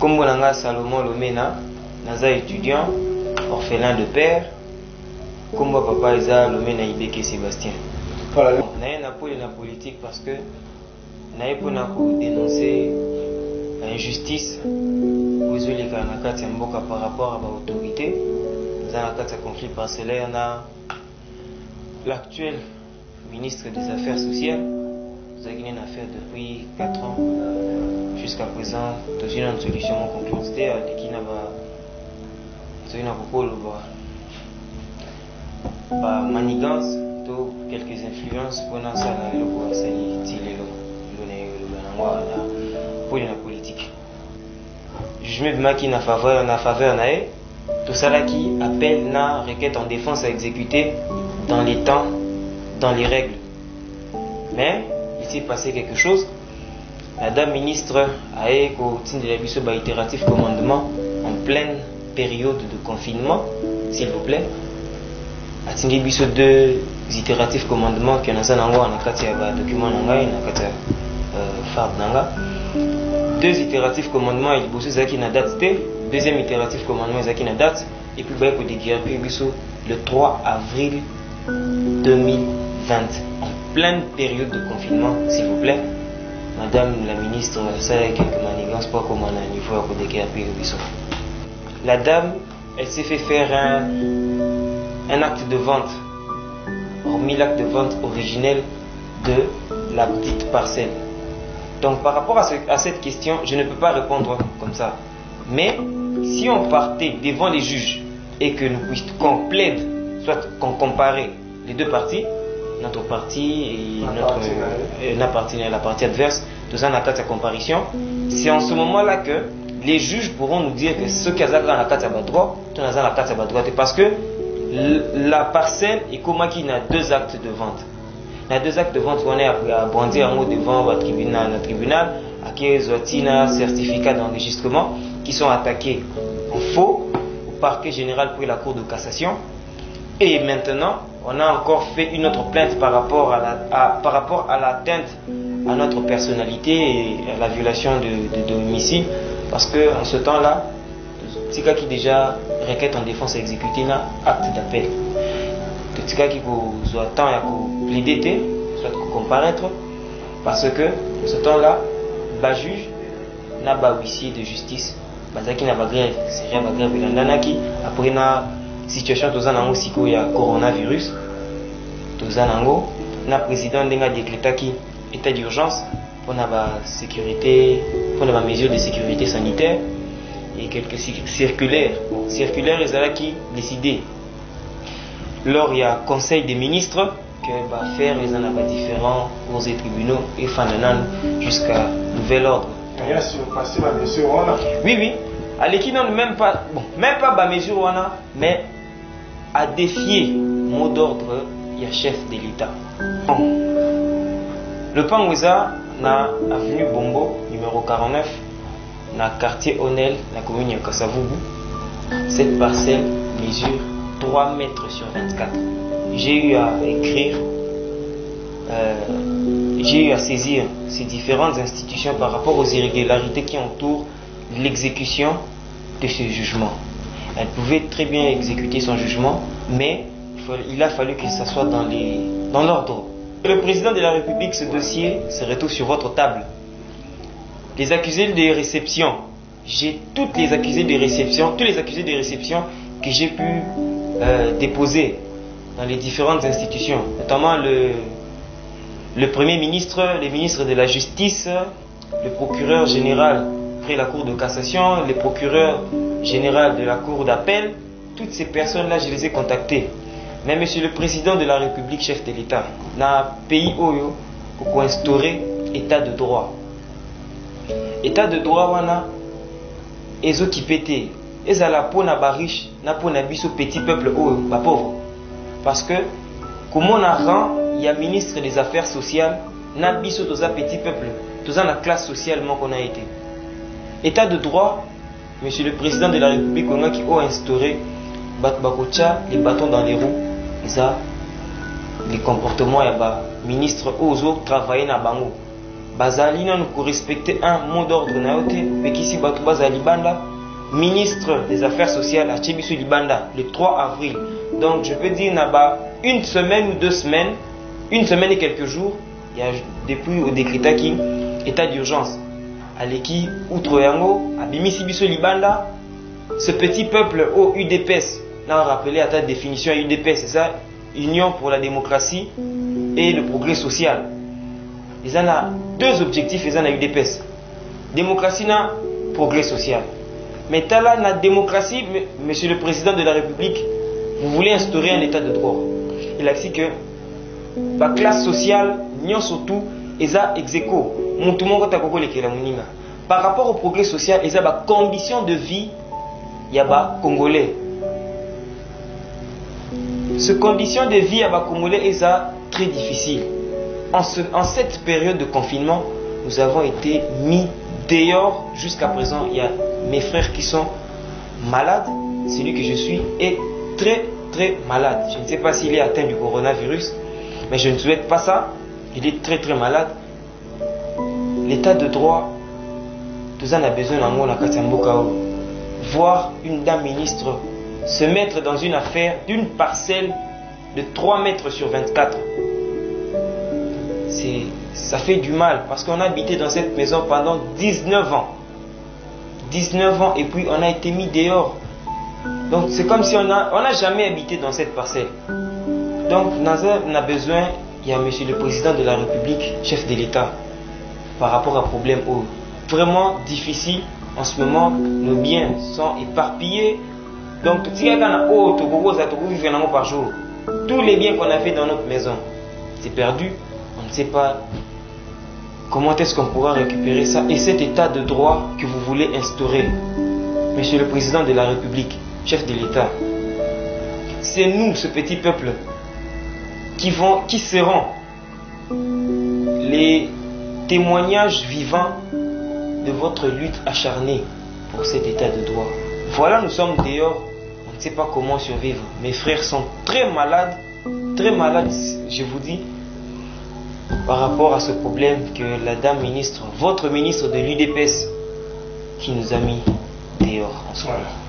Comme Bonanga Salomon Lomena, naza étudiant, orphelin de père, comme papa Isa Lomena Ibeke Sébastien. Voilà. Naye na pole na politique parce que naye pona ko dénoncer l'injustice aux olika na kati ya mboka par rapport à ba autorité. Dans la kati ya conflit parcellaire na l'actuel ministre des Affaires sociales. Nous avons une affaire depuis 4 ans jusqu'à présent. Nous avons une solution concluante. Qui n'a pas manigance, quelques influences pour nous pour la politique. Je me dis qu'il en faveur tout ça qui appelle la requête en défense à exécuter dans les temps, dans les règles. Mais il s'est passé quelque chose. La dame ministre a écouté itératif commandement en pleine période de confinement, s'il vous plaît. A tindi biso deux itératifs commandements qui ont un document deux itératifs commandements et qui na date deuxième itératif commandement qui na date et puis bah le 3 avril 2020 en pleine période de confinement, s'il vous plaît. Madame la ministre, ça a quelques manigances pour comment on a un niveau à côté. La dame, elle s'est fait faire un acte de vente, hormis l'acte de vente originel de la petite parcelle. Donc par rapport à cette question, je ne peux pas répondre comme ça. Mais si on partait devant les juges et que nous puissions qu'on plaide, soit qu'on comparait les deux parties, notre partie et la partie adverse, tout ça dans la comparution, c'est en ce moment-là que les juges pourront nous dire que ce qu'ils ont dans la carte à droite, tout dans la carte à droite, parce que la parcelle est comme qui a deux actes de vente. Il y a deux actes de vente où on est à brandir un mot devant le tribunal, à qui ils ont un certificat d'enregistrement qui sont attaqués en faux au parquet général pour la Cour de cassation. Et maintenant, on a encore fait une autre plainte par rapport à l'atteinte à notre personnalité et à la violation de domicile. Parce que en ce temps-là, c'est cas qui déjà requête en défense exécutée là, acte d'appel. C'est cas qui soit temps à plaider, soit comparaître, parce que en ce temps-là, le juge n'a pas huissier de justice, parce qu'il n'a pas grève, c'est rien grève après la situation de il y a coronavirus, le président a décrété état d'urgence pour la sécurité, pour la mesure de sécurité sanitaire et quelques circulaires. Circulaires, ils ont qui décidé. Lors il y a conseil des ministres que va faire les en différents aux tribunaux et jusqu'à nouvel ordre. Oui. Allez qui non même pas mesure mais à défier mot d'ordre il y a chef de l'État. Le Pangouza na avenue Bombo numéro 49 na quartier Onel la commune de Kasavubu. Cette parcelle mesure 3 mètres sur 24. J'ai eu à écrire, j'ai eu à saisir ces différentes institutions par rapport aux irrégularités qui entourent l'exécution de ce jugement. Elle pouvait très bien exécuter son jugement, mais il a fallu que ça soit dans l'ordre. Le président de la République, ce dossier se retrouve sur votre table. Les accusés de réception, j'ai toutes les accusés de réception, tous les accusés de réception que j'ai pu déposer dans les différentes institutions, notamment le Premier ministre, les ministres de la Justice, le procureur général près la Cour de cassation, le procureur général de la Cour d'appel. Toutes ces personnes-là, je les ai contactées. Mais monsieur le président de la République, chef de l'État, dans un pays Oyo, pour instaurer état de droit. État de droit, wana, ezo qui pété. Et ça la peau na bariche, na peau na biso petit peuple Oyo, pas pauvre. Parce que, comme on a rang, il y a ministre des Affaires sociales, na biso dans un petit peuple, dans la classe sociale qu'on a été. État de droit, monsieur le président de la République, on a qui a instauré les bâtons dans les roues. Et ça, les comportements, il y a ministre aux autres travailler dans bango. bazali nanu ko respecter un mot d'ordre na yote pekisi batu bazali banda ministre des affaires sociales à Tchebisu Libanda le 3 avril. Donc je peux dire naba une semaine ou 2 semaines, une semaine et quelques jours, il y a depuis au décret qui état d'urgence. Aleki outre yango abimisi biso Libanda, ce petit peuple au UDPS, là on rappelait à ta définition UDPS, c'est ça, Union pour la démocratie et le progrès social. Ils en a 2 objectifs, ils en a UDPS. Démocratie na progrès social. Mais tala la démocratie, monsieur le président de la République, vous voulez instaurer un état de droit. Il a dit que la classe sociale, n'y surtout, ils ont ex aequo. Par rapport au progrès social, ils ont des conditions de vie, il y a des Congolais. Ces conditions de vie, il y a des Congolais, ils sont très difficiles. En cette période de confinement, nous avons été mis dehors. Jusqu'à présent, il y a mes frères qui sont malades. Celui que je suis est très très malade. Je ne sais pas s'il est atteint du coronavirus, mais je ne souhaite pas ça. Il est très très malade. L'état de droit, tout ça, on a besoin d'un mot, voir une dame ministre se mettre dans une affaire d'une parcelle de 3 mètres sur 24. Ça fait du mal parce qu'on a habité dans cette maison pendant 19 ans. 19 ans et puis on a été mis dehors. Donc c'est comme si on n'a jamais habité dans cette parcelle. Donc on a besoin, il y a monsieur le président de la République, chef de l'État, par rapport à problème vraiment difficile. En ce moment, nos biens sont éparpillés. Donc par jour, tous les biens qu'on a fait dans notre maison, c'est perdu. On ne sait pas comment est-ce qu'on pourra récupérer ça. Et cet état de droit que vous voulez instaurer, monsieur le président de la République, chef de l'État, c'est nous, ce petit peuple, qui seront les témoignages vivants de votre lutte acharnée pour cet état de droit. Voilà, nous sommes dehors, on ne sait pas comment survivre. Mes frères sont très malades, je vous dis, par rapport à ce problème que la dame ministre, votre ministre de l'UDPS, qui nous a mis dehors en ce moment.